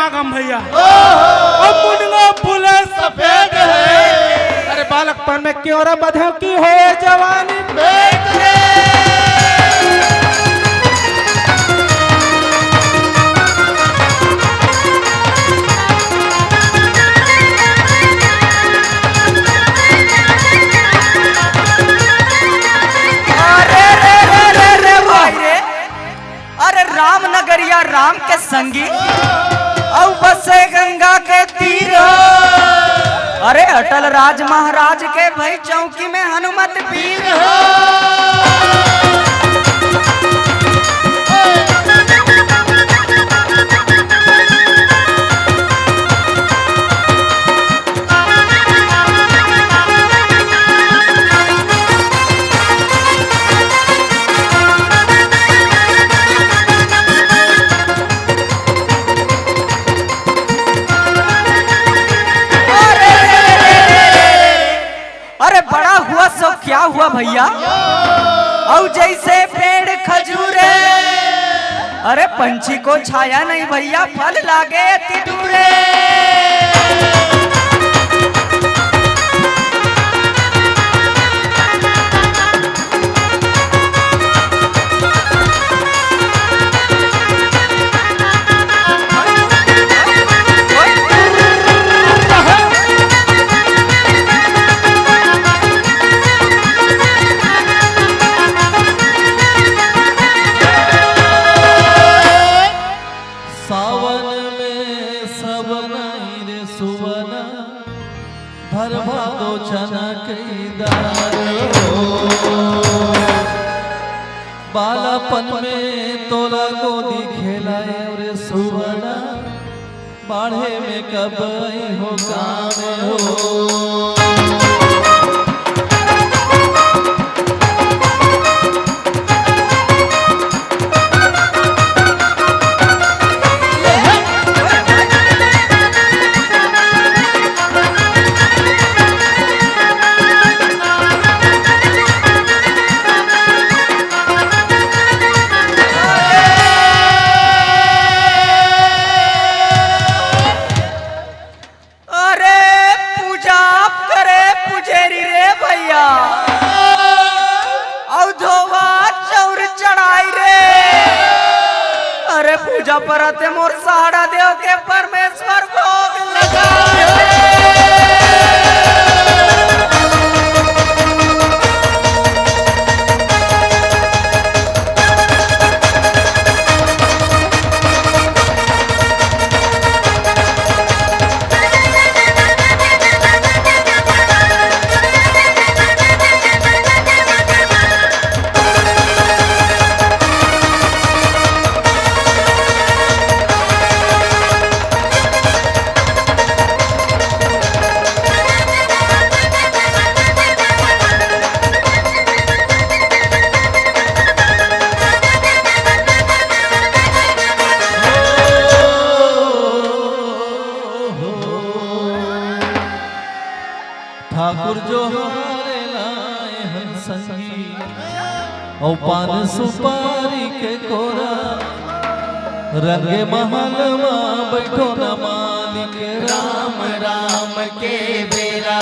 समागम भैया। अब मुंडवा फूले सफेद है। अरे बालकपन में क्यों रे बधो की हो जवानी में। रामनगरिया राम के संगी और बसे गंगा के तीर। अरे अटल राज महाराज के भाई चौकी में हनुमत पीर। क्या हुआ भैया? और जैसे पेड़ खजूरे, अरे पंछी को छाया नहीं भैया, फल लागे तिडूरे। बालापन में तोला गोदी खेलाए रे सुवना, बाढ़े में कब हो गाँव हो। पूजा परते मोर सहारा देव के परमेश्वर भोग लगा। ठाकुर जो हारे लाए हन संगी और पान सुपारी के कोरा, रंगे महल मां बैठो न मालिक राम राम के बेरा।